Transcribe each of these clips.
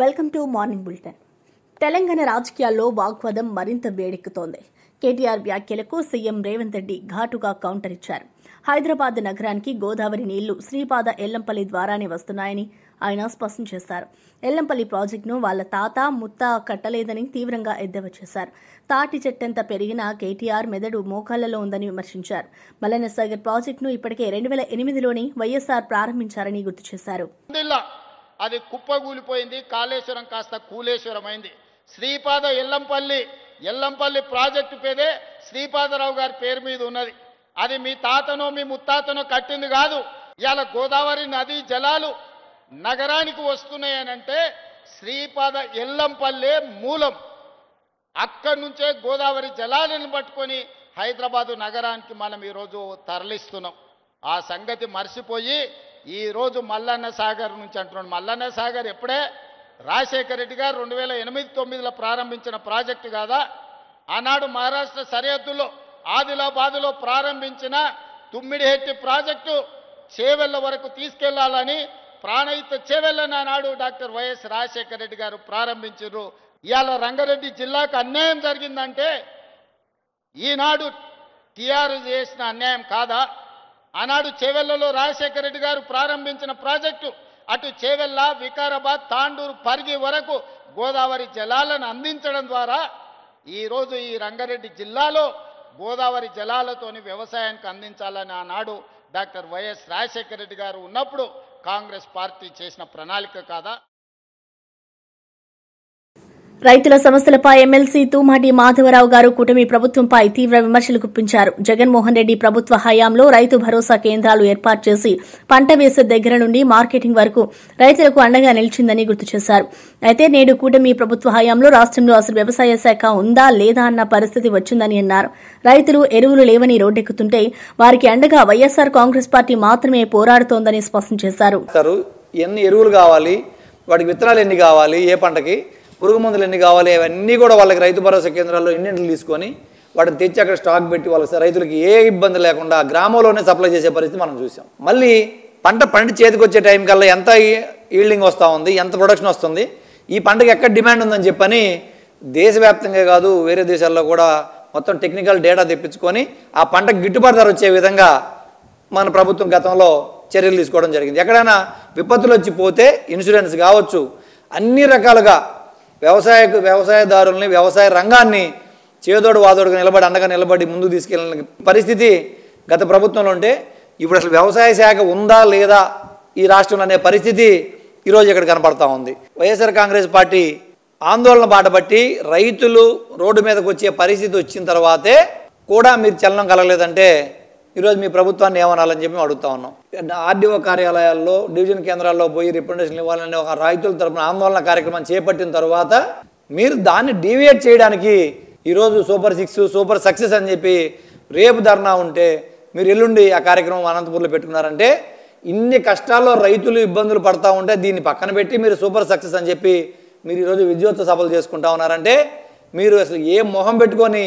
Welcome to morning bulletin. Telangana రాజకీయాల్లో వాగ్వాదం మరింత వేడెక్కుతోంది. కేటీఆర్ వ్యాఖ్యలకు సీఎం రేవంత్ రెడ్డి ఘాటుగా కౌంటర్ ఇచ్చారు. హైదరాబాద్ నగరానికి గోదావరి నీళ్లు శ్రీపాద ఎల్లంపల్లి ద్వారానే వస్తున్నాయని ఆయన స్పష్టం చేశారు. ఎల్లంపల్లి ప్రాజెక్టును వాళ్ల తాత ముత్త కట్టలేదని తీవ్రంగా ఎద్దేవా చేశారు. తాటి చెట్టంత పెరిగిన కేటీఆర్ మెదడు మోకాళ్లలో ఉందని విమర్శించారు. మల్లన్న సాగర్ ప్రాజెక్టును ఇప్పటికే 2008లోనే వైఎస్ఆర్ ప్రారంభించారని గుర్తు చేశారు. అది కుప్పగూలిపోయింది. కాళేశ్వరం కాస్త కూలేశ్వరం అయింది. శ్రీపాద ఎల్లంపల్లి ప్రాజెక్టు పేదే శ్రీపాదరావు గారి పేరు మీద ఉన్నది. అది మీ తాతనో మీ ముత్తాతనో కట్టింది కాదు. ఇవాళ గోదావరి నదీ జలాలు నగరానికి వస్తున్నాయనంటే శ్రీపాద ఎల్లంపల్లె మూలం. అక్కడి నుంచే గోదావరి జలాలను పట్టుకొని హైదరాబాదు నగరానికి మనం ఈరోజు తరలిస్తున్నాం. ఆ సంగతి మర్చిపోయి ఈరోజు మల్లన్న సాగర్ నుంచి అంటున్నాడు. మల్లన్న సాగర్ ఎప్పుడే రాజశేఖర రెడ్డి గారు 2008-9లో ప్రారంభించిన ప్రాజెక్టు కాదా? ఆనాడు మహారాష్ట్ర సరిహద్దులో ఆదిలాబాదులో ప్రారంభించిన తుమ్మిడిహెట్టి ప్రాజెక్టు చేవెళ్ల వరకు తీసుకెళ్లాలని ప్రాణహిత చేవెళ్లని ఆనాడు డాక్టర్ వైఎస్ రాజశేఖర రెడ్డి గారు ప్రారంభించారు. ఇవాళ రంగారెడ్డి జిల్లాకు అన్యాయం జరిగిందంటే ఈనాడు టీఆర్ చేసిన అన్యాయం కాదా? ఆనాడు చేవెళ్లలో రాజశేఖర రెడ్డి గారు ప్రారంభించిన ప్రాజెక్టు అటు చేవెళ్ల, వికారాబాద్, తాండూరు, పరిగి వరకు గోదావరి జలాలను అందించడం ద్వారా ఈరోజు ఈ రంగారెడ్డి జిల్లాలో గోదావరి జలాలతోని వ్యవసాయానికి అందించాలని ఆనాడు డాక్టర్ వైఎస్ రాజశేఖర రెడ్డి గారు ఉన్నప్పుడు కాంగ్రెస్ పార్టీ చేసిన ప్రణాళిక కాదా? రైతుల సమస్యలపై ఎమ్మెల్సీ తూమాటి మాధవరావు గారు కూటమి ప్రభుత్వంపై తీవ్ర విమర్శలు గుప్పించారు. జగన్మోహన్ రెడ్డి ప్రభుత్వ హయాంలో రైతు భరోసా కేంద్రాలు ఏర్పాటు చేసి పంట వేసే దగ్గర నుండి మార్కెటింగ్ వరకు రైతులకు అండగా నిలిచిందని గుర్తు చేశారు. అయితే నేడు కూటమి ప్రభుత్వ హయాంలో రాష్ట్రంలో అసలు వ్యవసాయ శాఖ ఉందా లేదా అన్న పరిస్థితి వచ్చిందని అన్నారు. రైతులు ఎరువులు లేవని రోడ్డెక్కుతుంటే వారికి అండగా వైఎస్ఆర్ కాంగ్రెస్ పార్టీ మాత్రమే పోరాడుతోందని స్పష్టం చేశారు. ఎన్ని ఎరువులు కావాలి, వాటికి విత్తనాలు ఎన్ని కావాలి, ఏ పంటకి పురుగు మందులు ఎన్ని కావాలి, అవన్నీ కూడా వాళ్ళకి రైతు భరోసా కేంద్రాల్లో ఎన్నింటిని తీసుకొని వాటిని తెచ్చి అక్కడ స్టాక్ పెట్టి వాళ్ళకి రైతులకి ఏ ఇబ్బంది లేకుండా గ్రామంలోనే సప్లై చేసే పరిస్థితి మనం చూసాం. మళ్ళీ పంట పండి చేతికి వచ్చే టైం కల్లా ఎంత ఈల్డింగ్ వస్తూ ఉంది, ఎంత ప్రొడక్షన్ వస్తుంది, ఈ పంటకి ఎక్కడ డిమాండ్ ఉందని చెప్పని దేశవ్యాప్తంగా కాదు వేరే దేశాల్లో కూడా మొత్తం టెక్నికల్ డేటా తెప్పించుకొని ఆ పంటకు గిట్టుబాటు ధర వచ్చే విధంగా మన ప్రభుత్వం గతంలో చర్యలు తీసుకోవడం జరిగింది. ఎక్కడైనా విపత్తులు వచ్చి పోతే ఇన్సూరెన్స్ కావచ్చు, అన్ని రకాలుగా వ్యవసాయదారుల్ని, వ్యవసాయ రంగాన్ని చేదోడు వాదోడుగా నిలబడి అండగా నిలబడి ముందుకు తీసుకెళ్ళిన పరిస్థితి గత ప్రభుత్వంలో ఉంటే ఇప్పుడు అసలు వ్యవసాయ శాఖ ఉందా లేదా ఈ రాష్ట్రంలో అనే పరిస్థితి ఈరోజు ఇక్కడ కనపడతా ఉంది. వైఎస్ఆర్ కాంగ్రెస్ పార్టీ ఆందోళన బాటపట్టి రైతులు రోడ్డు మీదకి వచ్చే పరిస్థితి వచ్చిన తర్వాతే కూడా మీరు చలనం కలగలేదంటే ఈరోజు మీ ప్రభుత్వాన్ని ఏమనాలని చెప్పి అడుగుతా ఉన్నాం. ఆర్డీఓ కార్యాలయాల్లో, డివిజన్ కేంద్రాల్లో పోయి రిప్రజెంటేషన్ ఇవ్వాలని ఒక రైతుల తరఫున ఆందోళన కార్యక్రమం చేపట్టిన తర్వాత మీరు దాన్ని డీవియేట్ చేయడానికి ఈరోజు సూపర్ 6 సూపర్ సక్సెస్ అని చెప్పి రేపు ధర్నా ఉంటే మీరు ఎల్లుండి ఆ కార్యక్రమం అనంతపూర్లో పెట్టుకున్నారంటే ఇన్ని కష్టాల్లో రైతులు ఇబ్బందులు పడతా ఉంటే దీన్ని పక్కన పెట్టి మీరు సూపర్ సక్సెస్ అని చెప్పి మీరు ఈరోజు విజయోత్సవ సభలు చేసుకుంటా ఉన్నారంటే మీరు అసలు ఏ మొహం పెట్టుకొని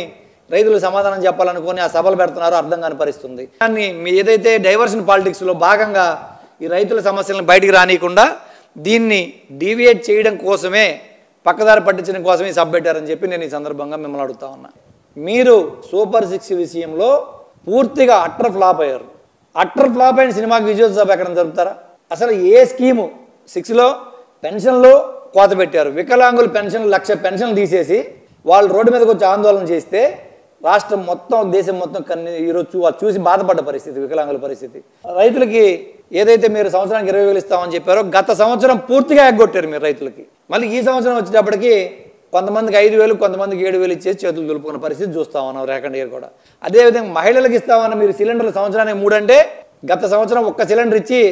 రైతులకు సమాధానం చెప్పాలనుకొని ఆ సభలు పెడుతున్నారో అర్థం కాని పరిస్థితుంది. కానీ మీ ఏదైతే డైవర్షన్ పాలిటిక్స్లో భాగంగా ఈ రైతుల సమస్యలను బయటికి రానియకుండా దీన్ని డీవియేట్ చేయడం కోసమే, పక్కదారి పట్టించడం కోసమే ఈ సభ పెట్టారని చెప్పి నేను ఈ సందర్భంగా మిమ్మల్ని అడుగుతా ఉన్నా. మీరు సూపర్ 6 విషయంలో పూర్తిగా అట్టర్ ఫ్లాప్ అయ్యారు. అట్టర్ ఫ్లాప్ అయిన సినిమాకి విజయోత్సవ సభ ఎక్కడ జరుపుతారా? అసలు ఏ స్కీము 6లో పెన్షన్లు కోత పెట్టారు. వికలాంగుల పెన్షన్లు 1,00,000 పెన్షన్లు తీసేసి వాళ్ళు రోడ్డు మీదకి వచ్చి ఆందోళన చేస్తే రాష్ట్రం మొత్తం, దేశం మొత్తం ఈరోజు చూసి బాధపడ్డ పరిస్థితి వికలాంగుల పరిస్థితి. రైతులకి ఏదైతే మీరు సంవత్సరానికి 20,000 ఇస్తామని చెప్పారో గత సంవత్సరం పూర్తిగా ఎగ్గొట్టారు మీరు రైతులకి. మళ్ళీ ఈ సంవత్సరం వచ్చేటప్పటికి కొంతమందికి 5,000, కొంతమందికి 7,000 ఇచ్చేసి చేతులు దులుపుకున్న పరిస్థితి చూస్తా ఉన్నాం రేకండ్ ఇయర్ కూడా. అదేవిధంగా మహిళలకు ఇస్తామన్న మీరు సిలిండర్లు సంవత్సరానికి 3 అంటే గత సంవత్సరం ఒక్క సిలిండర్ ఇచ్చి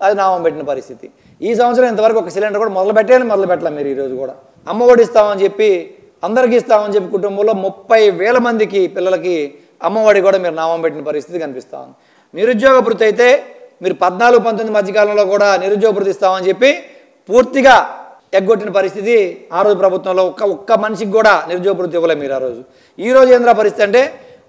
అది నామం పెట్టిన పరిస్థితి. ఈ సంవత్సరం ఇంతవరకు ఒక సిలిండర్ కూడా మొదలు పెట్టాలి మీరు ఈరోజు కూడా. అమ్మఒడి ఇస్తామని చెప్పి అందరికీ ఇస్తామని చెప్పి కుటుంబంలో 30,000 మందికి పిల్లలకి అమ్మఒడి కూడా మీరు నామం పెట్టిన పరిస్థితి కనిపిస్తా ఉంది. నిరుద్యోగ భృతి అయితే మీరు 14-19 మధ్యకాలంలో కూడా నిరుద్యోగ భృతి ఇస్తామని చెప్పి పూర్తిగా ఎగ్గొట్టిన పరిస్థితి ఆ రోజు ప్రభుత్వంలో. ఒక్క మనిషికి కూడా నిరుద్యోగ భృతి ఇవ్వలే మీరు ఆ రోజు. ఈ రోజు ఏంద్రా పరిస్థితి అంటే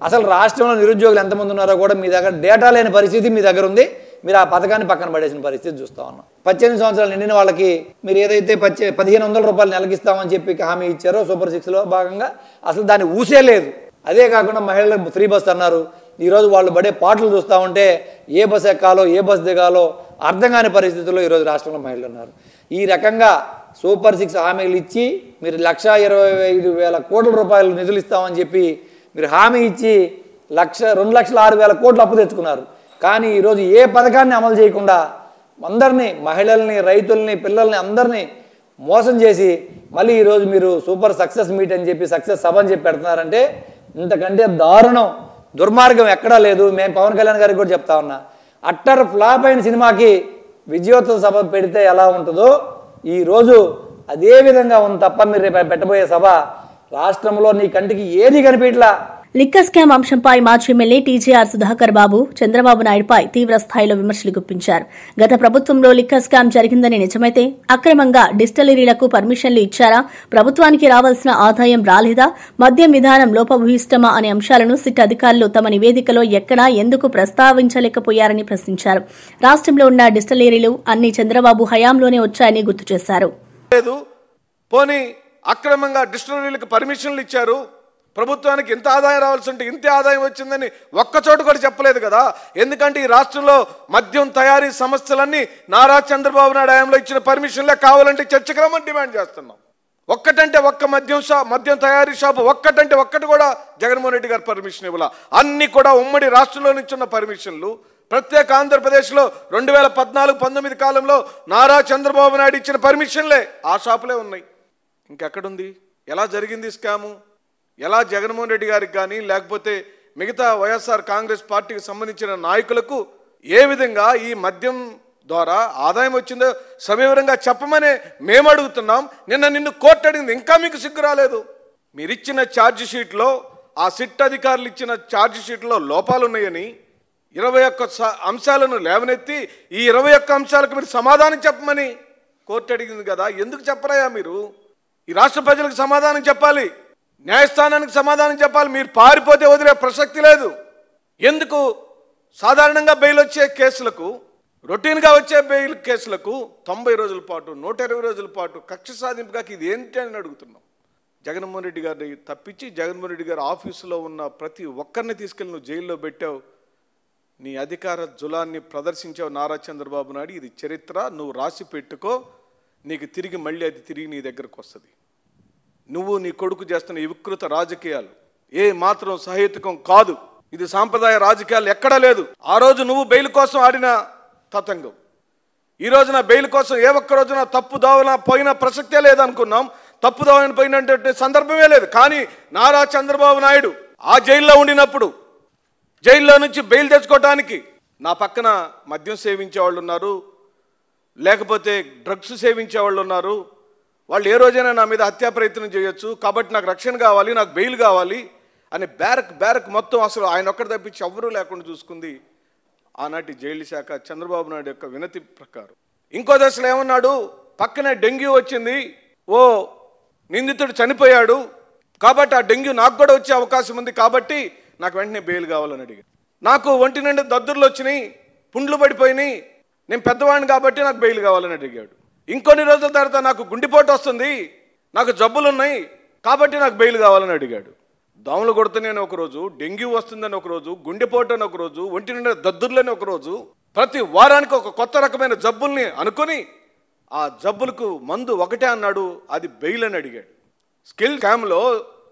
అసలు రాష్ట్రంలో నిరుద్యోగులు ఎంతమంది ఉన్నారో కూడా మీ దగ్గర డేటా లేని పరిస్థితి మీ దగ్గర ఉంది. మీరు ఆ పథకాన్ని పక్కన పడేసిన పరిస్థితి చూస్తూ ఉన్నాం. 18 సంవత్సరాలు నిండిన వాళ్ళకి మీరు ఏదైతే 1500 రూపాయలు నెలకిస్తామని చెప్పి హామీ ఇచ్చారో సూపర్ 6లో భాగంగా అసలు దాన్ని ఊసే లేదు. అదే కాకుండా మహిళలకు ఫ్రీ బస్ అన్నారు. ఈరోజు వాళ్ళు పడే పాటలు చూస్తూ ఉంటే ఏ బస్ ఎక్కాలో ఏ బస్ దిగాలో అర్థం కాని పరిస్థితుల్లో ఈరోజు రాష్ట్రంలో మహిళలు ఉన్నారు. ఈ రకంగా సూపర్ 6 హామీలు ఇచ్చి మీరు 1,25,000 కోట్ల రూపాయలు నిధులు ఇస్తామని చెప్పి మీరు హామీ ఇచ్చి 2,06,000 కోట్లు అప్పు తెచ్చుకున్నారు. కానీ ఈరోజు ఏ పథకాన్ని అమలు చేయకుండా అందరినీ మహిళల్ని, రైతుల్ని, పిల్లల్ని అందరినీ మోసం చేసి మళ్ళీ ఈరోజు మీరు సూపర్ సక్సెస్ మీట్ అని చెప్పి సక్సెస్ సభ అని చెప్పి పెడుతున్నారంటే ఇంతకంటే దారుణం, దుర్మార్గం ఎక్కడా లేదు. మేము పవన్ కళ్యాణ్ గారికి కూడా చెప్తా ఉన్నా, అట్టర్ ఫ్లాప్ అయిన సినిమాకి విజయోత్సవ సభ పెడితే ఎలా ఉంటుందో ఈరోజు అదే విధంగా ఉంది తప్ప మీరు రేపు పెట్టబోయే సభ రాష్ట్రంలో నీ కంటికి ఏది కనిపించలా. లిక్కర్ స్కామ్ అంశంపై మాజీ ఎమ్మెల్యే టీజేఆర్ సుధాకర్ బాబు చంద్రబాబు నాయుడుపై తీవ్ర స్థాయిలో విమర్శలు గుప్పించారు. గత ప్రభుత్వంలో లిక్కర్ స్కామ్ జరిగిందని నిజమైతే అక్రమంగా డిస్టిలరీలకు పర్మిషన్లు ఇచ్చారా, ప్రభుత్వానికి రావాల్సిన ఆదాయం రాలేదా, మద్యం విధానం లోపభూయిష్టమా అనే అంశాలను సిట్ అధికారులు తమ నివేదికలో ఎక్కడా ఎందుకు ప్రస్తావించలేకపోయారని ప్రశ్నించారు. రాష్ట్రంలో ఉన్న డిస్టిలరీలు అన్ని చంద్రబాబు హయాంలోనే వచ్చాయని గుర్తు చేశారు. పోనీ అక్రమంగా డిస్టిలరీలకు పర్మిషన్లు ఇచ్చారు, ప్రభుత్వానికి ఇంత ఆదాయం రావాల్సి ఉంటే ఇంతే ఆదాయం వచ్చిందని ఒక్కచోట కూడా చెప్పలేదు కదా. ఎందుకంటే ఈ రాష్ట్రంలో మద్యం తయారీ సంస్థలన్నీ నారా చంద్రబాబు నాయుడు హయాంలో ఇచ్చిన పర్మిషన్లే కావాలంటే చర్చకు రమ్మని డిమాండ్ చేస్తున్నాం. ఒక్కటంటే ఒక్క మద్యం తయారీ షాపు ఒక్కటంటే ఒక్కటి కూడా జగన్మోహన్ రెడ్డి గారు పర్మిషన్ ఇవ్వాల. అన్ని కూడా ఉమ్మడి రాష్ట్రంలో నుంచి ఉన్న పర్మిషన్లు. ప్రత్యేక ఆంధ్రప్రదేశ్లో 2014-19 కాలంలో నారా చంద్రబాబు నాయుడు ఇచ్చిన పర్మిషన్లే ఆ షాపులే ఉన్నాయి. ఇంకెక్కడుంది? ఎలా జరిగింది స్కాము? ఎలా జగన్మోహన్ రెడ్డి గారికి కానీ లేకపోతే మిగతా వైఎస్ఆర్ కాంగ్రెస్ పార్టీకి సంబంధించిన నాయకులకు ఏ విధంగా ఈ మద్యం ద్వారా ఆదాయం వచ్చిందో సవివరంగా చెప్పమనే మేము అడుగుతున్నాం. నిన్ను కోర్టు అడిగింది, ఇంకా మీకు సిగ్గు రాలేదు. మీరిచ్చిన ఛార్జ్ షీట్లో, ఆ సిట్ అధికారులు ఇచ్చిన ఛార్జ్ షీట్లో లోపాలు ఉన్నాయని 21 అంశాలను లేవనెత్తి ఈ 21 అంశాలకు మీరు సమాధానం చెప్పమని కోర్టు అడిగింది కదా. ఎందుకు చెప్పరాయా మీరు? ఈ రాష్ట్ర ప్రజలకు సమాధానం చెప్పాలి, న్యాయస్థానానికి సమాధానం చెప్పాలి. మీరు పారిపోతే వదిలే ప్రసక్తి లేదు. ఎందుకు సాధారణంగా బెయిల్ వచ్చే కేసులకు, రొటీన్గా వచ్చే బెయిల్ కేసులకు 90 రోజుల పాటు, 120 రోజుల పాటు కక్ష సాధింపుగా ఇది ఏంటి అని అడుగుతున్నాం. జగన్మోహన్ రెడ్డి గారిని తప్పించి జగన్మోహన్ రెడ్డి గారి ఆఫీసులో ఉన్న ప్రతి ఒక్కరిని తీసుకెళ్ళి నువ్వు జైల్లో పెట్టావు. నీ అధికార జులాన్ని ప్రదర్శించావు నారా చంద్రబాబు నాయుడు. ఇది చరిత్ర, నువ్వు రాసి పెట్టుకో. నీకు తిరిగి మళ్ళీ అది తిరిగి నీ దగ్గరకు వస్తుంది. నువ్వు నీ కొడుకు చేస్తున్న ఈ వికృత రాజకీయాలు ఏ మాత్రం సహేతుకం కాదు. ఇది సాంప్రదాయ రాజకీయాలు ఎక్కడా లేదు. ఆ రోజు నువ్వు బెయిల్ కోసం ఆడిన తతంగం ఈ రోజున బెయిల్ కోసం ఏ ఒక్క రోజున తప్పు దోవన పోయిన ప్రసక్తే లేదనుకున్నాం. తప్పు దోవన పోయినటువంటి సందర్భమే లేదు. కానీ నారా చంద్రబాబు నాయుడు ఆ జైల్లో ఉండినప్పుడు జైల్లో నుంచి బెయిల్ తెచ్చుకోవడానికి నా పక్కన మద్యం సేవించే వాళ్ళు ఉన్నారు, లేకపోతే డ్రగ్స్ సేవించే వాళ్ళు ఉన్నారు. వాళ్ళు ఏ రోజైనా నా మీద హత్యా ప్రయత్నం చేయొచ్చు, కాబట్టి నాకు రక్షణ కావాలి, నాకు బెయిల్ కావాలి అని బ్యారక్ మొత్తం అసలు ఆయన ఒక్కటి తప్పించి ఎవ్వరూ లేకుండా చూసుకుంది ఆనాటి జైలు శాఖ చంద్రబాబు నాయుడు యొక్క వినతి ప్రకారం. ఇంకో దశలో ఏమన్నాడు, పక్కనే డెంగ్యూ వచ్చింది, ఓ నిందితుడు చనిపోయాడు, కాబట్టి ఆ డెంగ్యూ నాకు కూడా వచ్చే అవకాశం ఉంది, కాబట్టి నాకు వెంటనే బెయిల్ కావాలని అడిగాడు. నాకు ఒంటి నిండా దద్దుర్లు వచ్చినాయి, పుండ్లు పడిపోయినాయి, నేను పెద్దవాడిని కాబట్టి నాకు బెయిల్ కావాలని అడిగాడు. ఇంకొన్ని రోజుల తర్వాత నాకు గుండెపోటు వస్తుంది, నాకు జబ్బులు ఉన్నాయి, కాబట్టి నాకు బెయిల్ కావాలని అడిగాడు. దోమలు కొడుతున్నాయని ఒకరోజు, డెంగ్యూ వస్తుందని ఒకరోజు, గుండెపోటు అని ఒకరోజు, ఒంటి నిండా దద్దుర్లని ఒకరోజు, ప్రతి వారానికి ఒక కొత్త రకమైన జబ్బుల్ని అనుకుని ఆ జబ్బులకు మందు ఒకటే అన్నాడు, అది బెయిల్ అని అడిగాడు. స్కిల్ క్యాంప్లో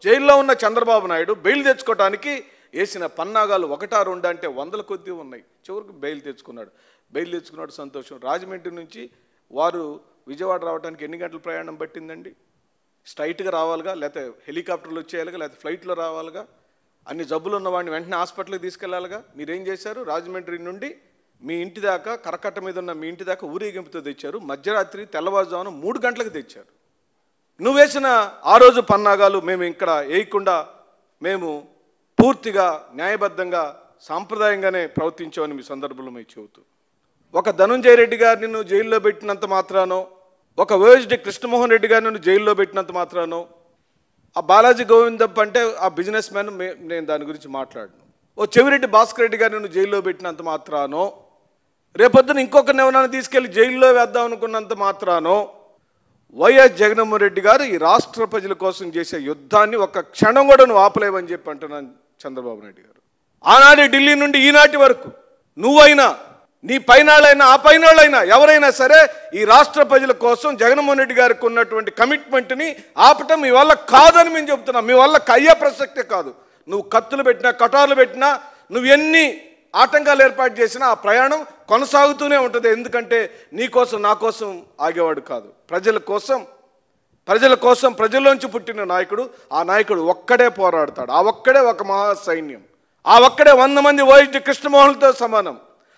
జైల్లో ఉన్న చంద్రబాబు నాయుడు బెయిల్ తెచ్చుకోవడానికి వేసిన పన్నాగాలు 1-2 అంటే 100 కొద్దీ ఉన్నాయి. చివరికి బెయిల్ తెచ్చుకున్నాడు. బెయిల్ తెచ్చుకున్నాడు, సంతోషం. రాజమండ్రి నుంచి వారు విజయవాడ రావడానికి ఎన్ని గంటల ప్రయాణం పట్టిందండి? స్ట్రైట్గా రావాలిగా, లేకపోతే హెలికాప్టర్లు వచ్చేయాలిగా, లేకపోతే ఫ్లైట్లో రావాలిగా. అన్ని జబ్బులు ఉన్నవాడిని వెంటనే హాస్పిటల్కి తీసుకెళ్లాలిగా. మీరేం చేశారు? రాజమండ్రి నుండి మీ ఇంటి దాకా, కరకట్ట మీద ఉన్న మీ ఇంటి దాకా ఊరేగింపుతో తెచ్చారు. మధ్యరాత్రి తెల్లవారుజామున 3 గంటలకు తెచ్చారు. నువ్వు వేసిన ఆ రోజు పన్నాగాలు మేము ఇక్కడ వేయకుండా మేము పూర్తిగా న్యాయబద్ధంగా సాంప్రదాయంగానే ప్రవర్తించామని మీ సందర్భంలో మేము చెబుతూ, ఒక ధనుంజయ రెడ్డి గారిని నువ్వు జైల్లో పెట్టినంత మాత్రానో, ఒక ఓఎస్డి కృష్ణమోహన్ రెడ్డి గారిని నువ్వు జైల్లో పెట్టినంత మాత్రానో, ఆ బాలాజీ గోవిందప్ప అంటే ఆ బిజినెస్ మ్యాన్, నేను దాని గురించి మాట్లాడను. ఓ చెవిరెడ్డి భాస్కర్ రెడ్డి గారిని నువ్వు జైల్లో పెట్టినంత మాత్రానో రేపొద్దున ఇంకొకరిని ఎవరైనా తీసుకెళ్లి జైల్లో వేద్దాం అనుకున్నంత మాత్రానో వైఎస్ జగన్మోహన్ రెడ్డి గారు ఈ రాష్ట్ర ప్రజల కోసం చేసే యుద్ధాన్ని ఒక్క క్షణం కూడా నువ్వు ఆపలేవని చెప్పి అంటున్నాను చంద్రబాబు నాయుడు గారు. ఆనాటి ఢిల్లీ నుండి ఈనాటి వరకు నువ్వైనా నీ పైనాళ్ళైనా ఆ పైనాళ్ళైనా ఎవరైనా సరే ఈ రాష్ట్ర ప్రజల కోసం జగన్మోహన్ రెడ్డి గారికి ఉన్నటువంటి కమిట్మెంట్ని ఆపటం మీ వల్ల కాదని మేము చెబుతున్నాం. మీ వల్ల అయ్యే ప్రసక్తే కాదు. నువ్వు కత్తులు పెట్టినా కటార్లు పెట్టినా నువ్వు ఎన్ని ఆటంకాలు ఏర్పాటు చేసినా ఆ ప్రయాణం కొనసాగుతూనే ఉంటుంది. ఎందుకంటే నీ కోసం నా కోసం ఆగేవాడు కాదు, ప్రజల కోసం ప్రజల్లోంచి పుట్టిన నాయకుడు. ఆ నాయకుడు ఒక్కడే పోరాడతాడు. ఆ ఒక్కడే ఒక మహాసైన్యం. ఆ ఒక్కడే 100 మంది వైఎస్ కృష్ణమోహన్తో సమానం.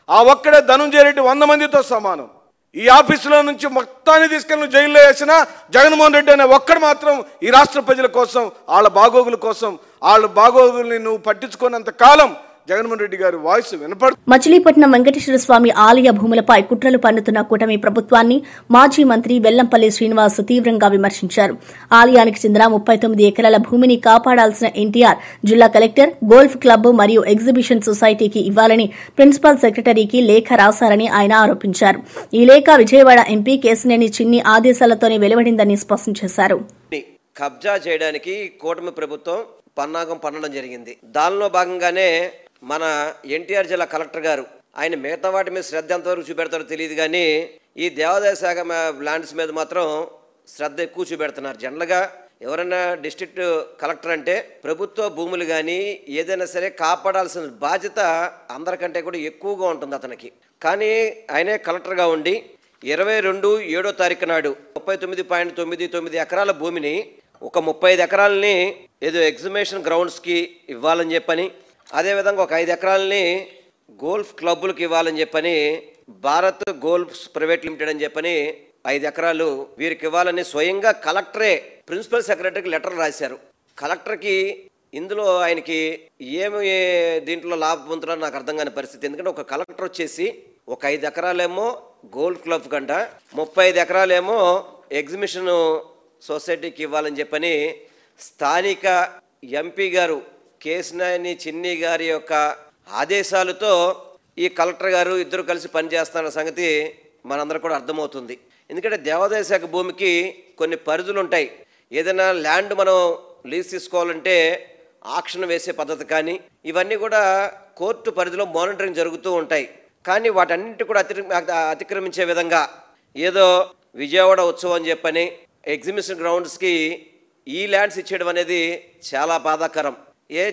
ఆ ఒక్కడే ధనంజయ రెడ్డి 100 మందితో సమానం. ఈ ఆఫీసులో నుంచి మొత్తాన్ని తీసుకెళ్ళి జైల్లో వేసిన జగన్మోహన్ రెడ్డి అనే ఒక్కడు మాత్రం ఈ రాష్ట్ర ప్రజల కోసం, వాళ్ళ బాగోగుల కోసం, వాళ్ళ బాగోగుల్ని నువ్వు పట్టించుకున్నంత కాలం జగన్మోహన్ రెడ్డి గారి వాయిస్ వినపడు. మచిలీపట్నం వెంకటేశ్వర స్వామి ఆలయ భూములపై కుట్రలు పన్నుతున్న కూటమి ప్రభుత్వాన్ని మాజీ మంత్రి వెల్లంపల్లి శ్రీనివాస్ తీవ్రంగా విమర్శించారు. ఆలయానికి చెందిన 39 ఎకరాల భూమిని కాపాడాల్సిన ఎన్టీఆర్ జిల్లా కలెక్టర్, గోల్ఫ్ క్లబ్ మరియు ఎగ్జిబిషన్ సొసైటీకి ఇవ్వాలని ప్రిన్సిపల్ సెక్రటరీకి లేఖ రాశారని ఆయన ఆరోపించారు. ఈ లేఖ విజయవాడ ఎంపీ కేశినేని చిన్ని ఆదేశాలతోనే వెలువడిందని స్పష్టం చేశారు. కబ్జా చేయడానికి కూటమి ప్రభుత్వం పన్నాగం పన్నడం జరిగింది. దానిలో భాగంగానే మన ఎన్టీఆర్ జిల్లా కలెక్టర్ గారు ఆయన మిగతా వాటి మీద శ్రద్ధ ఎంతవరకు చూపెడతారో తెలియదు, కానీ ఈ దేవాదాయ శాఖ ల్యాండ్స్ మీద మాత్రం శ్రద్ధ ఎక్కువ చూపెడుతున్నారు. జనరల్గా ఎవరైనా డిస్ట్రిక్ట్ కలెక్టర్ అంటే ప్రభుత్వ భూములు కానీ ఏదైనా సరే కాపాడాల్సిన బాధ్యత అందరికంటే కూడా ఎక్కువగా ఉంటుంది అతనికి. కానీ ఆయనే కలెక్టర్గా ఉండి 22/7 తారీఖు నాడు 39.99 ఎకరాల భూమిని ఒక 35 ఎకరాలని ఏదో ఎగ్జిబిషన్ గ్రౌండ్స్కి ఇవ్వాలని చెప్పని, అదేవిధంగా ఒక 5 ఎకరాలని గోల్ఫ్ క్లబ్బులకు ఇవ్వాలని చెప్పని, భారత్ గోల్ఫ్స్ ప్రైవేట్ లిమిటెడ్ అని చెప్పని 5 ఎకరాలు వీరికి ఇవ్వాలని స్వయంగా కలెక్టరే ప్రిన్సిపల్ సెక్రటరీకి లెటర్ రాశారు. కలెక్టర్కి ఇందులో ఆయనకి ఏమి దీంట్లో లాభం పొందుతారో నాకు అర్థం కాని పరిస్థితి. ఎందుకంటే ఒక కలెక్టర్ వచ్చేసి ఒక 5 ఎకరాలేమో గోల్ఫ్ క్లబ్ కంట, 35 ఎకరాలేమో ఎగ్జిబిషన్ సొసైటీకి ఇవ్వాలని చెప్పని స్థానిక ఎంపీ గారు కేశినేని చిన్ని గారి యొక్క ఆదేశాలతో ఈ కలెక్టర్ గారు ఇద్దరు కలిసి పనిచేస్తున్న సంగతి మనందరూ కూడా అర్థమవుతుంది. ఎందుకంటే దేవాదాయ శాఖ భూమికి కొన్ని పరిధులు ఉంటాయి. ఏదైనా ల్యాండ్ మనం లీజ్ తీసుకోవాలంటే ఆక్షన్ వేసే పద్ధతి కానీ ఇవన్నీ కూడా కోర్టు పరిధిలో మానిటరింగ్ జరుగుతూ ఉంటాయి. కానీ వాటన్నింటి కూడా అతిక్రమించే విధంగా ఏదో విజయవాడ ఉత్సవం అని చెప్పని ఎగ్జిబిషన్ గ్రౌండ్స్కి ఈ ల్యాండ్స్ ఇచ్చేయడం అనేది చాలా బాధాకరం.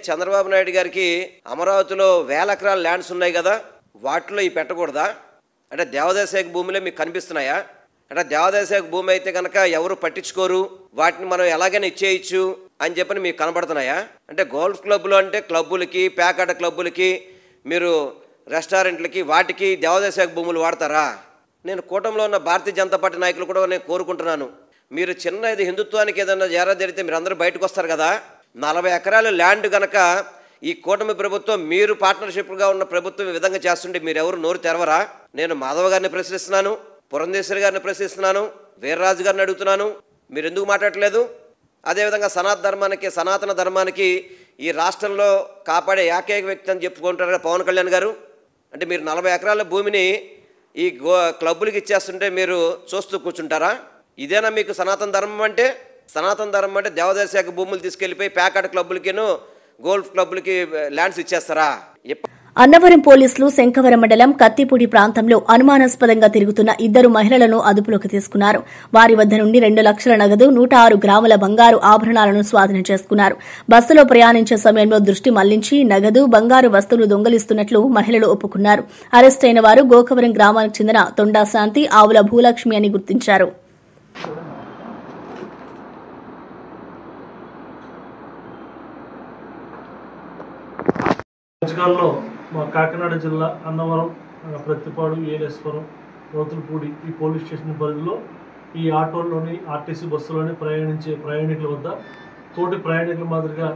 చంద్రబాబు నాయుడు గారికి అమరావతిలో 1000 ఎకరాల ల్యాండ్స్ ఉన్నాయి కదా, వాటిలో ఈ పెట్టకూడదా? అంటే దేవాదాయ శాఖ భూములే మీకు కనిపిస్తున్నాయా? అంటే దేవాదాయ శాఖ భూమి అయితే కనుక ఎవరు పట్టించుకోరు, వాటిని మనం ఎలాగైనా ఇచ్చేయచ్చు అని చెప్పని మీకు కనబడుతున్నాయా? అంటే గోల్ఫ్ క్లబ్లు అంటే క్లబ్బులకి, ప్యాకాట క్లబ్బులకి, మీరు రెస్టారెంట్లకి, వాటికి దేవాదాయ శాఖ భూములు వాడతారా? నేను కూటమిలో ఉన్న భారతీయ జనతా పార్టీ నాయకులు కూడా నేను కోరుకుంటున్నాను, మీరు చిన్న ఇది హిందుత్వానికి ఏదైనా జారా జరిగితే మీరు అందరూ బయటకు వస్తారు కదా. 40 ఎకరాల ల్యాండ్ కనుక ఈ కూటమి ప్రభుత్వం, మీరు పార్ట్నర్షిప్గా ఉన్న ప్రభుత్వం ఈ విధంగా చేస్తుంటే మీరు ఎవరు నోరు తెరవరా? నేను మాధవ్ గారిని ప్రశ్నిస్తున్నాను, పురంధేశ్వరి గారిని ప్రశ్నిస్తున్నాను, వీర్రాజు గారిని అడుగుతున్నాను, మీరు ఎందుకు మాట్లాడలేదు? అదేవిధంగా సనాతన ధర్మానికి ఈ రాష్ట్రంలో కాపాడే ఏకైక వ్యక్తి అని చెప్పుకుంటారు కదా పవన్ కళ్యాణ్ గారు. అంటే మీరు 40 ఎకరాల భూమిని ఈ క్లబ్బులకి ఇచ్చేస్తుంటే మీరు చూస్తూ కూర్చుంటారా? ఇదేనా మీకు సనాతన ధర్మం అంటే? సనాతన ధర్మం అంటే దేవాదాయ శాఖ భూములు తీసుకెళ్లిపోయి ప్యాకాట్ క్లబ్బులకిను గోల్ఫ్ క్లబ్బులకి ల్యాండ్స్ ఇచ్చేస్తారా? అన్నవరం పోలీసులు శంఖవరం మండలం కత్తిపూడి ప్రాంతంలో అనుమానాస్పదంగా తిరుగుతున్న 2 మహిళలను అదుపులోకి తీసుకున్నారు. వారి వద్ద నుండి 2 లక్షల నగదు, 106 గ్రాముల బంగారు ఆభరణాలను స్వాధీనం చేసుకున్నారు. బస్సులో ప్రయాణించే సమయంలో దృష్టి మళ్లించి నగదు, బంగారు వస్తువులు దొంగిలిస్తున్నట్లు మహిళలు ఒప్పుకున్నారు. అరెస్ట్ అయిన వారు గోకవరం గ్రామానికి చెందిన తొండా శాంతి, ఆవుల భూలక్ష్మి అని గుర్తించారు. మధ్యకాలంలో మా కాకినాడ జిల్లా అన్నవరం, ప్రత్తిపాడు, ఏలేశ్వరం, రోతులపూడి ఈ పోలీస్ స్టేషన్ పరిధిలో ఈ ఆటోల్లోని ఆర్టీసీ బస్సులోని ప్రయాణించే ప్రయాణికుల వద్ద తోటి ప్రయాణికుల మాదిరిగా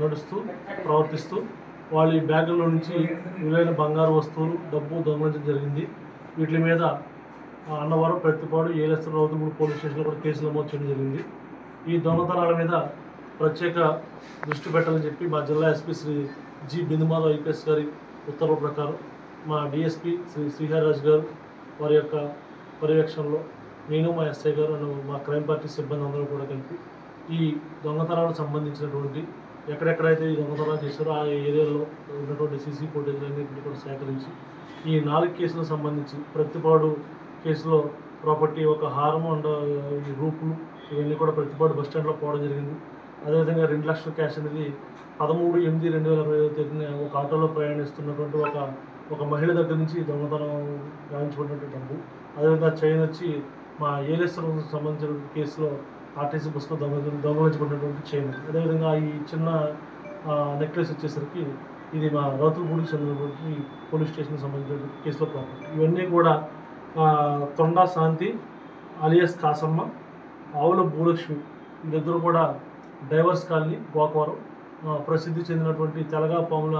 నడుస్తూ ప్రవర్తిస్తూ వాళ్ళ బ్యాగుల్లో నుంచి విలువైన బంగారు వస్తువులు, డబ్బు దొంగలించడం జరిగింది. వీటి మీద అన్నవరం, ప్రత్తిపాడు, ఏలేశ్వరం, రోతులపూడి పోలీస్ స్టేషన్లో కూడా కేసులు నమోదు చేయడం జరిగింది. ఈ దొంగతనాల మీద ప్రత్యేక దృష్టి పెట్టాలని చెప్పి మా జిల్లా SP Shri G Bindumadhav IPS గారి ఉత్తర్వుల ప్రకారం మా డిఎస్పీ శ్రీ శ్రీహరిరాజు గారు వారి యొక్క పర్యవేక్షణలో నేను మా ఎస్ఐ గారు మా క్రైమ్ పార్టీ సిబ్బంది అందరూ కూడా కలిపి ఈ దొంగతనాలకు సంబంధించినటువంటి ఎక్కడెక్కడైతే ఈ దొంగతనాలు చేశారో ఆ ఏరియాలో ఉన్నటువంటి సీసీ ఫుటేజ్ అన్నింటినీ కూడా సేకరించి ఈ 4 కేసులకు సంబంధించి ప్రతిపాడు కేసులో ప్రాపర్టీ ఒక హారం అండ్ ఈ రూపులు ఇవన్నీ కూడా ప్రతిపాడు బస్ స్టాండ్లో పోవడం జరిగింది. అదేవిధంగా 2 లక్షల క్యాష్ అనేది 13/8/2025 తేదీన ఒక ఆటోలో ప్రయాణిస్తున్నటువంటి ఒక మహిళ దగ్గర నుంచి దొంగతనం గావించుకున్నటువంటి డబ్బు. అదేవిధంగా చైన్ వచ్చి మా ఏలేశ్వరం సంబంధించిన కేసులో ఆర్టీసీ బస్సులో దొంగలించుకున్నటువంటి చైన్. అదేవిధంగా ఈ చిన్న నెక్లెస్ వచ్చేసరికి ఇది మా రౌతులపూడికి చెందినటువంటి పోలీస్ స్టేషన్కి సంబంధించిన కేసులో ప్రాపర్టీ. ఇవన్నీ కూడా తొండా శాంతి అలియాస్ కాసమ్మ, ఆవుల భూలక్ష్మి వీళ్ళిద్దరూ కూడా డైవర్స్ కాలనీ గోకవరం ప్రసిద్ధి చెందినటువంటి తెలగాపాముల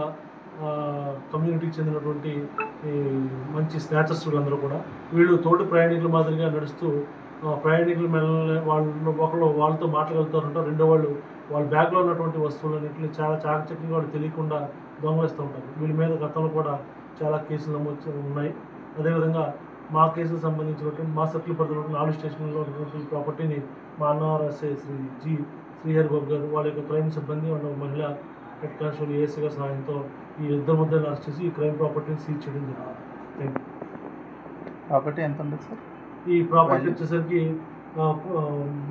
కమ్యూనిటీకి చెందినటువంటి మంచి స్నాచర్స్ వీళ్ళందరూ కూడా. వీళ్ళు తోటి ప్రయాణికుల మాదిరిగా నడుస్తూ ప్రయాణికులు వాళ్ళతో మాట్లాడగలుగుతారంటారు. రెండో వాళ్ళ బ్యాగ్లో ఉన్నటువంటి వస్తువులన్నింటినీ చాలా చాకచక్యంగా వాళ్ళు తెలియకుండా దొంగలిస్తూ ఉంటారు. వీళ్ళ మీద గతంలో కూడా చాలా కేసులు నమోదు ఉన్నాయి. అదేవిధంగా మా కేసులకు సంబంధించినటువంటి మా సర్కిల్ పరిధిలో 4 స్టేషన్లో ఉన్నటువంటి ప్రాపర్టీని మా అన్నవారు ఎస్ఐ శ్రీ శ్రీహరిబాబు గారు వాళ్ళ యొక్క క్రైమ్ సిబ్బంది వాళ్ళ మహిళా హెడ్ కానిస్టేబుల్ ఏఎస్ఐ గారి సహాయంతో ఈ 2 ముద్దాయిలను అరెస్ట్ చేసి ఈ క్రైమ్ ప్రాపర్టీని సీజ్ చేయడం జరిగింది. Thank you. ప్రాపర్టీ ఎంత ఉంది సార్? ఈ ప్రాపర్టీ వచ్చేసరికి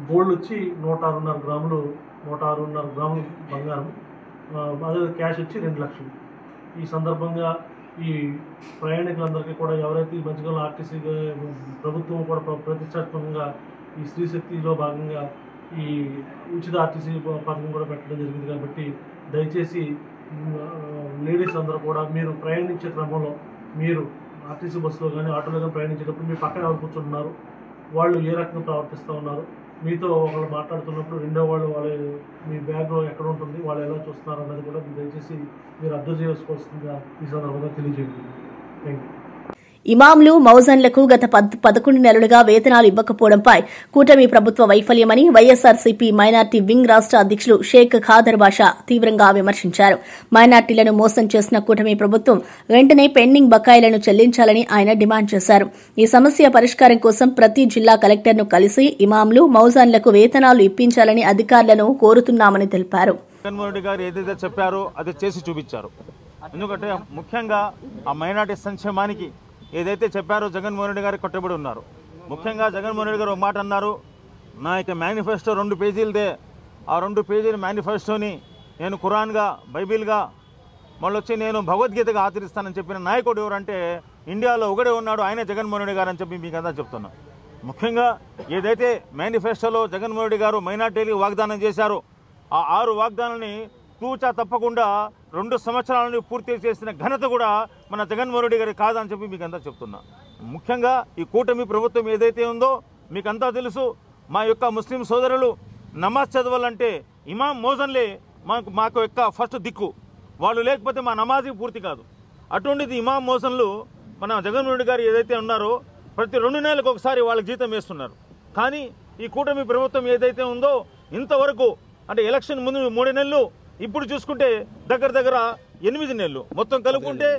గోల్డ్ వచ్చి 106.5 గ్రాములు 106.5 గ్రాములు బంగారం, అదే క్యాష్ వచ్చి 2 లక్షలు. ఈ సందర్భంగా ఈ ప్రయాణికులందరికీ కూడా ఎవరైతే ఈ మధ్యకాలంలో ఆర్టీసీ ప్రభుత్వం కూడా ప్రతిష్టాత్మకంగా ఈ స్త్రీ శక్తిలో భాగంగా ఈ ఉచిత ఆర్టీసీ పథకం కూడా పెట్టడం జరిగింది. కాబట్టి దయచేసి లేడీస్ అందరూ కూడా మీరు ప్రయాణించే క్రమంలో మీరు ఆర్టీసీ బస్సులో కానీ ఆటోలో కానీ ప్రయాణించేటప్పుడు మీ పక్కన ఎవరు కూర్చుంటున్నారు, వాళ్ళు ఏ రకంగా ప్రవర్తిస్తూ ఉన్నారు, మీతో ఒకళ్ళు మాట్లాడుతున్నప్పుడు రెండో వాళ్ళ మీ బ్యాగ్లో ఎక్కడ ఉంటుంది, వాళ్ళు ఎలా చూస్తున్నారు అన్నది కూడా దయచేసి మీరు అబ్జర్వ్ చేసుకోవాల్సిందిగా ఈ సందర్భంగా తెలియజేయండి. Thank you. ఇమాంలు మౌజన్లకు గత 11 నెలలుగా వేతనాలు ఇవ్వకపోవడంపై కూటమి ప్రభుత్వ వైఫల్యమని వైఎస్సార్సీపీ మైనార్టీ వింగ్ రాష్ట అధ్యకులు షేక్ ఖాదర్ బాషా తీవ్రంగా విమర్శించారు. మైనార్టీలను మోసం చేసిన కూటమి ప్రభుత్వం వెంటనే పెండింగ్ బకాయిలను చెల్లించాలని ఆయన డిమాండ్ చేశారు. ఈ సమస్య పరిష్కారం కోసం ప్రతి జిల్లా కలెక్టర్ను కలిసి ఇమాంలు మౌజాన్లకు వేతనాలు ఇప్పించాలని అధికారులను కోరుతున్నామని తెలిపారు. జగన్మోహన్ రెడ్డి గారు ఏదైతే చెప్పారో అది చేసి చూపించారు. ఎందుకంటే ముఖ్యంగా ఆ మైనార్టీ సంక్షేమానికి ఏదైతే చెప్పారో జగన్మోహన్ రెడ్డి గారు కట్టుబడి ఉన్నారు. ముఖ్యంగా జగన్మోహన్ రెడ్డి గారు ఒక మాట అన్నారు, నా యొక్క మేనిఫెస్టో 2 పేజీలదే, ఆ 2 పేజీల మేనిఫెస్టోని నేను ఖురాన్గా బైబిల్గా మళ్ళొచ్చి నేను భగవద్గీతగా ఆచరిస్తానని చెప్పిన నాయకుడు ఎవరంటే ఇండియాలో ఒకడే ఉన్నాడు, ఆయన జగన్మోహన్ రెడ్డి గారు అని చెప్పి మీకు అంతా చెప్తున్నా. ముఖ్యంగా ఏదైతే మేనిఫెస్టోలో జగన్మోహన్ రెడ్డి గారు మైనార్టీలకు వాగ్దానం చేశారో ఆ 6 వాగ్దానాన్ని తూచా తప్పకుండా 2 సంవత్సరాలను పూర్తి చేసిన ఘనత కూడా మన జగన్మోహన్ రెడ్డి గారి కాదని చెప్పి మీకు అంతా చెప్తున్నా. ముఖ్యంగా ఈ కూటమి ప్రభుత్వం ఏదైతే ఉందో మీకంతా తెలుసు, మా యొక్క ముస్లిం సోదరులు నమాజ్ చదవాలంటే ఇమాం మోజన్లే మాకు యొక్క ఫస్ట్ దిక్కు, వాళ్ళు లేకపోతే మా నమాజీ పూర్తి కాదు. అటువంటిది ఇమాం మోజన్లు మన జగన్మోహన్ రెడ్డి గారు ఏదైతే ఉన్నారో ప్రతి 2 నెలలకు ఒకసారి వాళ్ళకి జీతం వేస్తున్నారు. కానీ ఈ కూటమి ప్రభుత్వం ఏదైతే ఉందో ఇంతవరకు అంటే ఎలక్షన్ ముందు 3 నెలలు, ఇప్పుడు చూసుకుంటే దగ్గర 8 నెలలు, మొత్తం కలుపుకుంటే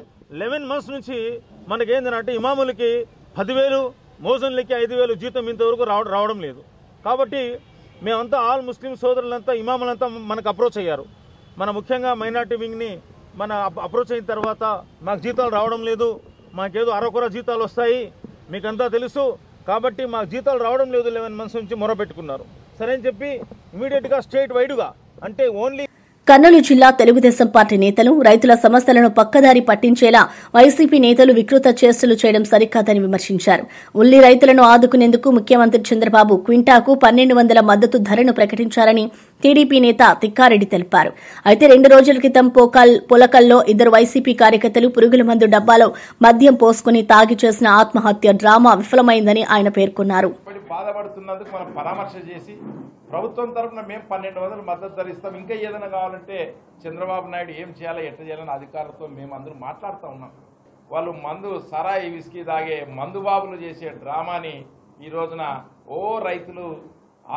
11 మంత్స్ నుంచి మనకేంటంటే ఇమాములకి 10,000, మోజన్లకి 5,000 జీతం ఇంతవరకు రావడం లేదు. కాబట్టి మేమంతా ఆల్ ముస్లిం సోదరులంతా ఇమాములంతా మనకు అప్రోచ్ అయ్యారు. మన ముఖ్యంగా మైనార్టీ వింగ్ని మన అప్రోచ్ అయిన తర్వాత మాకు జీతాలు రావడం లేదు, మాకేదో అరకొర జీతాలు వస్తాయి మీకంతా తెలుసు, కాబట్టి మాకు జీతాలు రావడం లేదు 11 మంత్స్ నుంచి మొరపెట్టుకున్నారు. సరే అని చెప్పి ఇమీడియట్గా స్టేట్ వైడ్గా అంటే ఓన్లీ కర్నూలు జిల్లా తెలుగుదేశం పార్టీ నేతలు రైతుల సమస్యలను పక్కదారి పట్టించేలా వైసీపీ నేతలు వికృత చేష్టలు చేయడం సరికాదని విమర్శించారు. ఉల్లి రైతులను ఆదుకునేందుకు ముఖ్యమంత్రి చంద్రబాబు క్వింటాకు 1,200 మద్దతు ధరను ప్రకటించారని టీడీపీ నేత తిక్కారెడ్డి తెలిపారు. అయితే 2 రోజుల క్రితం పొలకల్లో 2 వైసీపీ కార్యకర్తలు పురుగుల మందు డబ్బాలో మద్యం పోసుకుని తాగి చేసిన ఆత్మహత్య డ్రామా విఫలమైందని ఆయన పేర్కొన్నారు. బాధపడుతున్నందుకు మనం పరామర్శ చేసి ప్రభుత్వం తరఫున మేము 1,200 మద్దతు ధర ఇస్తాం, ఇంకా ఏదైనా కావాలంటే చంద్రబాబు నాయుడు ఏం చేయాలో ఎట్లా చేయాలని అధికారులతో మేము అందరూ మాట్లాడుతూ ఉన్నాం. వాళ్ళు మందు సరాయి విస్కీ తాగే మందుబాబులు చేసే డ్రామాని ఈ రోజున రైతులు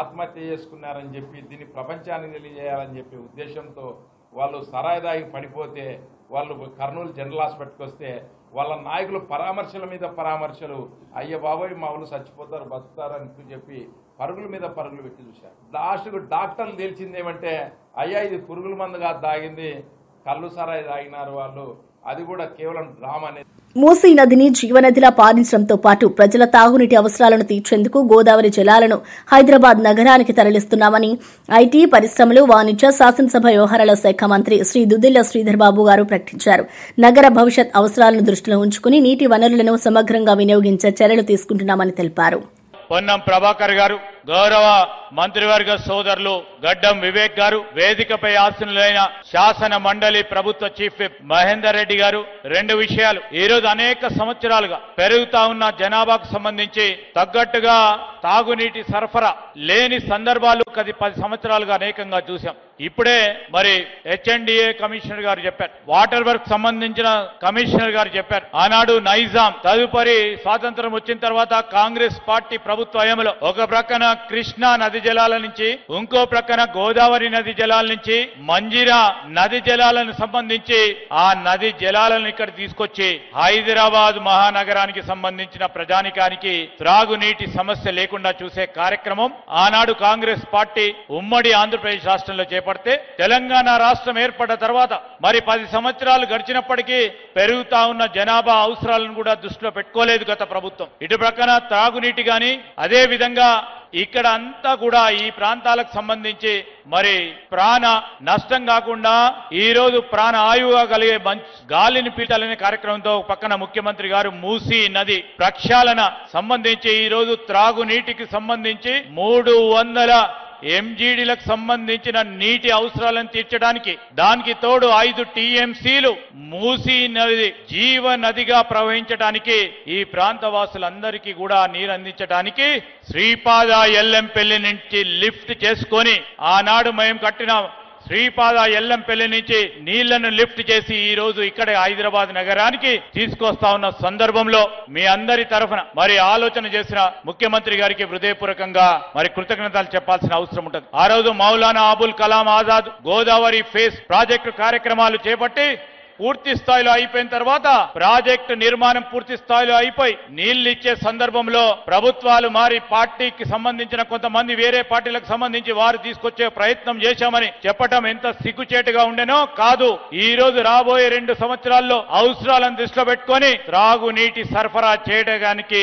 ఆత్మహత్య చేసుకున్నారని చెప్పి దీన్ని ప్రపంచానికి తెలియజేయాలని చెప్పి ఉద్దేశంతో వాళ్ళు సరాయి దాగి పడిపోతే వాళ్ళు కర్నూలు జనరల్ హాస్పిటల్కి వస్తే వాళ్ళ నాయకులు పరామర్శల మీద పరామర్శలు, అయ్య బాబోయ్ మా వాళ్ళు చచ్చిపోతారు బతుకుతారు అని చెప్పి పరుగుల మీద పరుగులు పెట్టి చూశారు. లాస్ట్కు డాక్టర్లు తేల్చిందేమంటే అయ్యా ఇది పురుగుల మందుగా తాగింది, కళ్ళు సరాయి తాగినారు వాళ్ళు, అది కూడా కేవలం డ్రామా అనేది. మూసీ నదిని జీవనదిలా పారించడంతో పాటు ప్రజల తాగునీటి అవసరాలను తీర్చేందుకు గోదావరి జలాలను హైదరాబాద్ నగరానికి తరలిస్తున్నామని ఐటీ, పరిశ్రమలు, వాణిజ్య, శాసనసభ వ్యవహారాల శాఖ మంత్రి శ్రీ దుద్దిళ్ల శ్రీధర్ బాబు గారు ప్రకటించారు. నగర భవిష్యత్ అవసరాలను దృష్టిలో ఉంచుకుని నీటి వనరులను సమగ్రంగా వినియోగించే చర్యలు తీసుకుంటున్నామని తెలిపారు. పొన్నం ప్రభాకర్ గారు, గౌరవ మంత్రివర్గ సోదరులు గడ్డం వివేక్ గారు, వేదికపై ఆసీనులైన శాసన మండలి ప్రభుత్వ చీఫ్ విప్ మహేందర్ రెడ్డి గారు, రెండు విషయాలు. ఈ రోజు అనేక సంవత్సరాలుగా పెరుగుతా ఉన్న జనాభాకు సంబంధించి తగ్గట్టుగా తాగునీటి సరఫరా లేని సందర్భాలు 10 సంవత్సరాలుగా అనేకంగా చూశాం. ఇప్పుడే మరి హెచ్ఎండిఏ కమిషనర్ గారు చెప్పారు, వాటర్ వర్క్ సంబంధించిన కమిషనర్ గారు చెప్పారు. ఆనాడు నైజాం తదుపరి స్వాతంత్రం వచ్చిన తర్వాత కాంగ్రెస్ పార్టీ ప్రభుత్వ హయాంలో ఒక ప్రక్కన కృష్ణా నది జలాల నుంచి, ఇంకో ప్రక్కన గోదావరి నది జలాల నుంచి, మంజీరా నది జలాలను సంబంధించి ఆ నది జలాలను ఇక్కడ తీసుకొచ్చి హైదరాబాద్ మహానగరానికి సంబంధించిన ప్రజానికానికి త్రాగునీటి సమస్య లేకుండా చూసే కార్యక్రమం ఆనాడు కాంగ్రెస్ పార్టీ ఉమ్మడి ఆంధ్రప్రదేశ్ రాష్ట్రంలో చేపడితే, తెలంగాణ రాష్ట్రం ఏర్పడ్డ తర్వాత మరి 10 సంవత్సరాలు గడిచినప్పటికీ పెరుగుతా ఉన్న జనాభా అవసరాలను కూడా దృష్టిలో పెట్టుకోలేదు గత ప్రభుత్వం. ఇటు ప్రక్కన త్రాగునీటి గాని, అదే విధంగా ఇక్కడ అంతా కూడా ఈ ప్రాంతాలకు సంబంధించి మరి ప్రాణ నష్టం కాకుండా ఈ రోజు ప్రాణ ఆయువుగా కలిగే గాలిని పీల్చాలనే కార్యక్రమంతో పక్కన ముఖ్యమంత్రి గారు మూసీ నది ప్రక్షాళన సంబంధించి ఈ రోజు త్రాగునీటికి సంబంధించి 300 ఎంజీడీలకు సంబంధించిన నీటి అవసరాలను తీర్చడానికి, దానికి తోడు 5 టీఎంసీలు మూసీ నది జీవ నదిగా ప్రవహించడానికి, ఈ ప్రాంత వాసులందరికీ కూడా నీరు అందించడానికి శ్రీపాద ఎల్లంపల్లి నుంచి లిఫ్ట్ చేసుకొని ఆనాడు మేము కట్టిన శ్రీపాద ఎల్లంపల్లి నుంచి నీళ్లను లిఫ్ట్ చేసి ఈ రోజు ఇక్కడ హైదరాబాద్ నగరానికి తీసుకొస్తా ఉన్న సందర్భంలో మీ అందరి తరఫున మరి ఆలోచన చేసిన ముఖ్యమంత్రి గారికి హృదయపూర్వకంగా మరి కృతజ్ఞతలు చెప్పాల్సిన అవసరం ఉంటుంది. ఆ రోజు మౌలానా అబుల్ కలాం ఆజాద్ గోదావరి ఫేస్ ప్రాజెక్టు కార్యక్రమాలు చేపట్టి పూర్తి స్థాయిలో అయిపోయిన తర్వాత ప్రాజెక్టు నిర్మాణం పూర్తి స్థాయిలో అయిపోయి నీళ్లు ఇచ్చే సందర్భంలో ప్రభుత్వాలు మారి పార్టీకి సంబంధించిన కొంతమంది వేరే పార్టీలకు సంబంధించి వారు తీసుకొచ్చే ప్రయత్నం చేశామని చెప్పటం ఎంత సిగ్గుచేటుగా ఉండేనో కాదు. ఈ రోజు రాబోయే 2 సంవత్సరాల్లో అవసరాలను దృష్టిలో పెట్టుకొని త్రాగునీటి సరఫరా చేయడానికి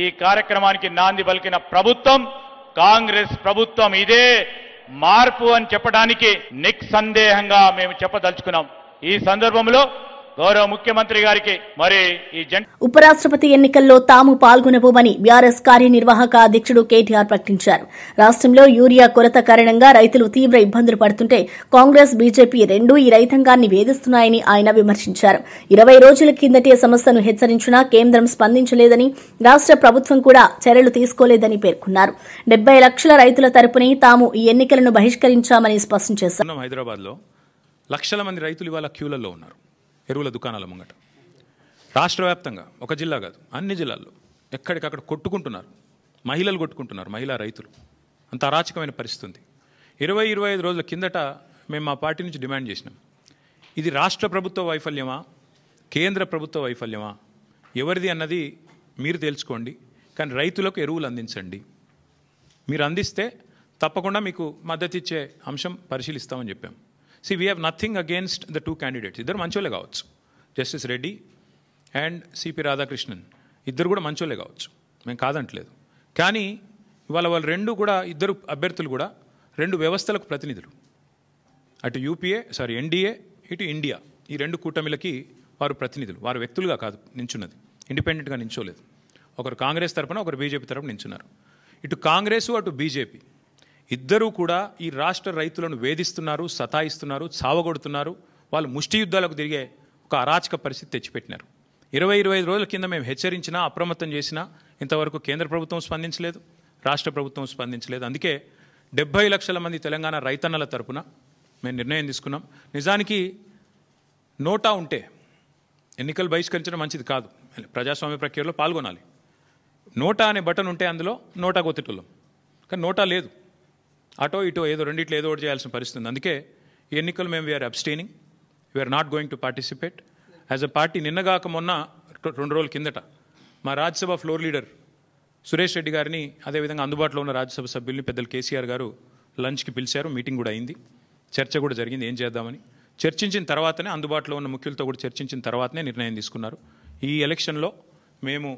ఈ కార్యక్రమానికి నాంది పలికిన ప్రభుత్వం కాంగ్రెస్ ప్రభుత్వం. ఇదే మార్పు అని చెప్పడానికి నిస్సందేహంగా మేము చెప్పదలుచుకున్నాం. ఈ సందర్భంలో గౌరవ ముఖ్యమంత్రి గారికి మరి ఈ ఉపరాష్ట్రపతి ఎన్నికల్లో తాము పాల్గొనబోమని బీఆర్ఎస్ కార్యనిర్వాహక అధ్యక్షుడు కేటీఆర్ ప్రకటించారు. రాష్ట్రంలో యూరియా కొరత కారణంగా రైతులు తీవ్ర ఇబ్బందులు పడుతుంటే కాంగ్రెస్, బీజేపీ రెండూ ఈ రైతాంగాన్ని వేధిస్తున్నాయని ఆయన విమర్శించారు. 20 రోజుల కిందటే సమస్యను హెచ్చరించినా కేంద్రం స్పందించలేదని, రాష్ట్ర ప్రభుత్వం కూడా చర్యలు తీసుకోలేదని పేర్కొన్నారు. 70 లక్షల రైతుల తరపునే తాము ఈ ఎన్నికలను బహిష్కరించామని స్పష్టం చేశారు. హైదరాబాద్లో లక్షల మంది రైతులు ఇవాళ క్యూలలో ఉన్నారు ఎరువుల దుకాణాల ముంగట. రాష్ట్ర వ్యాప్తంగా ఒక జిల్లా కాదు అన్ని జిల్లాల్లో ఎక్కడికక్కడ కొట్టుకుంటున్నారు, మహిళలు కొట్టుకుంటున్నారు, మహిళా రైతులు. అంత అరాచకమైన పరిస్థితి ఉంది. 20-25 రోజుల కిందట మేము మా పార్టీ నుంచి డిమాండ్ చేసినాం, ఇది రాష్ట్ర ప్రభుత్వ వైఫల్యమా కేంద్ర ప్రభుత్వ వైఫల్యమా ఎవరిది అన్నది మీరు తెలుసుకోండి, కానీ రైతులకు ఎరువులు అందించండి. మీరు అందిస్తే తప్పకుండా మీకు మద్దతు ఇచ్చే అంశం పరిశీలిస్తామని చెప్పాం. See, we have nothing against the 2 candidates. ఇద్దరు మంచోళ్ళే కావచ్చు, justice Reddy and CP Radhakrishnan ఇద్దరు కూడా మంచోళ్ళే కావచ్చు, మేము కాదంటలేదు. కానీ ఇవాళ వాళ్ళు ఇద్దరు అభ్యర్థులు కూడా 2 వ్యవస్థలకు ప్రతినిధులు. అటు ఎన్డీఏ ఇటు ఇండియా, ఈ 2 కూటమిలకి వారు ప్రతినిధులు. వారు వ్యక్తులుగా కాదు నించున్నది, ఇండిపెండెంట్గా నించోలేదు. ఒకరు కాంగ్రెస్ తరపున, ఒకరు బీజేపీ తరపున నించున్నారు. ఇటు కాంగ్రెసు అటు బీజేపీ ఇద్దరూ కూడా ఈ రాష్ట్ర రైతులను వేధిస్తున్నారు, సతాయిస్తున్నారు, చావగొడుతున్నారు. వాళ్ళు ముష్టి యుద్ధాలకు తిరిగే ఒక అరాచక పరిస్థితి తెచ్చిపెట్టినారు. 20-25 రోజుల కింద మేము హెచ్చరించినా, అప్రమత్తం చేసినా ఇంతవరకు కేంద్ర ప్రభుత్వం స్పందించలేదు, రాష్ట్ర ప్రభుత్వం స్పందించలేదు. అందుకే 70 లక్షల మంది తెలంగాణ రైతన్నల తరపున మేము నిర్ణయం తీసుకున్నాం. నిజానికి నోటా ఉంటే ఎన్నికలు బహిష్కరించడం మంచిది కాదు, ప్రజాస్వామ్య ప్రక్రియలో పాల్గొనాలి. నోటా అనే బటన్ ఉంటే అందులో నోటా కొత్తటోళ్ళం, కానీ నోటా లేదు. అటో ఇటో ఏదో రెండిట్లో ఏదో ఒకటి చేయాల్సిన పరిస్థితి ఉంది. అందుకే ఈ ఎన్నికలు మేము we are abstaining. We are not going to participate as a party. నిన్నగాక మొన్న 2 రోజుల కిందట మా రాజ్యసభ ఫ్లోర్ లీడర్ సురేష్ రెడ్డి గారిని, అదేవిధంగా అందుబాటులో ఉన్న రాజ్యసభ సభ్యుల్ని పెద్దలు కేసీఆర్ గారు లంచ్కి పిలిచారు. మీటింగ్ కూడా అయింది, చర్చ కూడా జరిగింది ఏం చేద్దామని. చర్చించిన తర్వాతనే, అందుబాటులో ఉన్న ముఖ్యులతో కూడా చర్చించిన తర్వాతనే నిర్ణయం తీసుకున్నారు. ఈ ఎలక్షన్లో మేము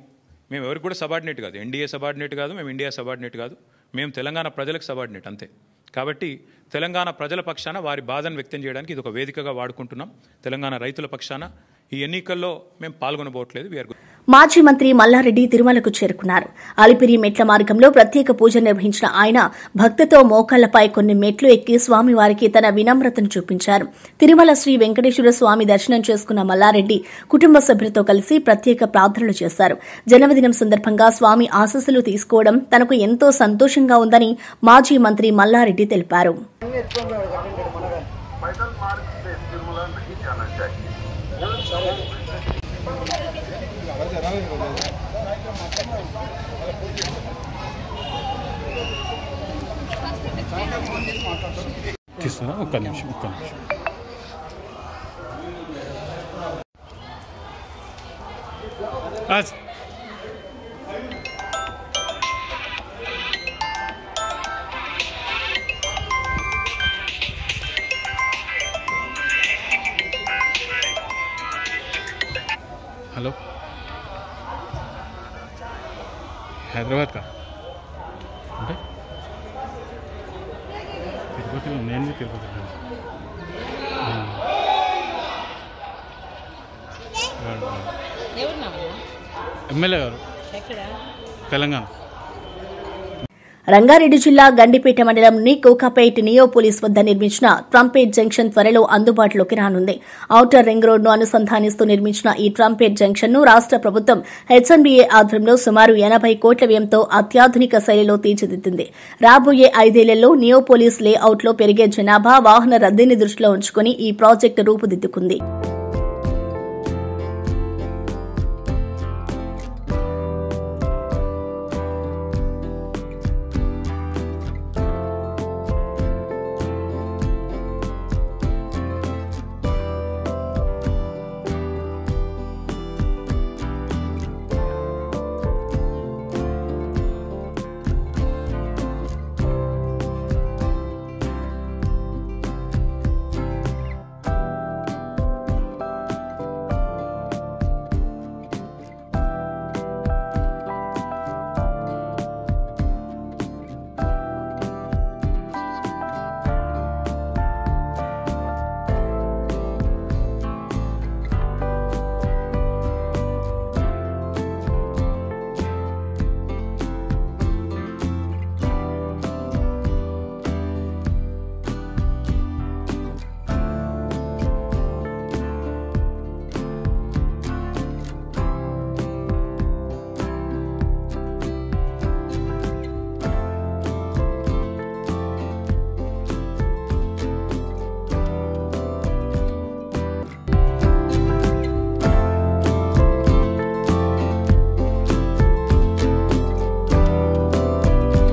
ఎవరికి కూడా సబార్డినేట్ కాదు, ఎన్డీఏ సబార్డినేట్ కాదు, మేము ఇండియా సబార్డినేట్ కాదు, మేము తెలంగాణ ప్రజలకు సబార్డినేట్ అంతే. కాబట్టి తెలంగాణ ప్రజల పక్షాన వారి బాధను వ్యక్తం చేయడానికి ఇది ఒక వేదికగా వాడుకుంటున్నాం. తెలంగాణ రైతుల పక్షాన ఈ ఎన్నికల్లో మేము పాల్గొనబోట్లేదు. మాజీ మంత్రి మల్లారెడ్డి తిరుమలకు చేరుకున్నారు. అలిపిరి మెట్ల మార్గంలో ప్రత్యేక పూజ నిర్వహించిన ఆయన భక్తితో మోకాళ్లపై కొన్ని మెట్లు ఎక్కి స్వామివారికి తన వినమ్రతను చూపించారు. తిరుమల శ్రీ వెంకటేశ్వర స్వామి దర్శనం చేసుకున్న మల్లారెడ్డి కుటుంబ సభ్యులతో కలిసి ప్రత్యేక ప్రార్థనలు చేశారు. జన్మదినం సందర్భంగా స్వామి ఆశీస్సులు తీసుకోవడం తనకు ఎంతో సంతోషంగా ఉందని మాజీ మంత్రి మల్లారెడ్డి తెలిపారు. ఒక్క నిమిషం. హలో, హైదరాబాద్ కా అంటే తిరుపతిలో, నేను తిరుపతిలో ఎమ్మెల్యే గారు తెలంగాణ. రంగారెడ్డి జిల్లా గండిపేట మండలంలోని కోకాపేట్ నియో పోలీస్ వద్ద నిర్మించిన ట్రంపేట్ జంక్షన్ త్వరలో అందుబాటులోకి రానుంది. ఔటర్ రింగ్ రోడ్ను అనుసంధానిస్తూ నిర్మించిన ఈ ట్రంపేట్ జంక్షన్ ను రాష్ట ప్రభుత్వం హెచ్ఎంబీఏ ఆధ్వర్యంలో సుమారు 80 కోట్ల వ్యయంతో అత్యాధునిక శైలిలో తీర్చిదిద్దింది. రాబోయే 5 ఏళ్లలో నియో పోలీస్ లేఅవుట్లో పెరిగే జనాభా, వాహన రద్దీని దృష్టిలో ఉంచుకుని ఈ ప్రాజెక్టు రూపుదిద్దుకుంది.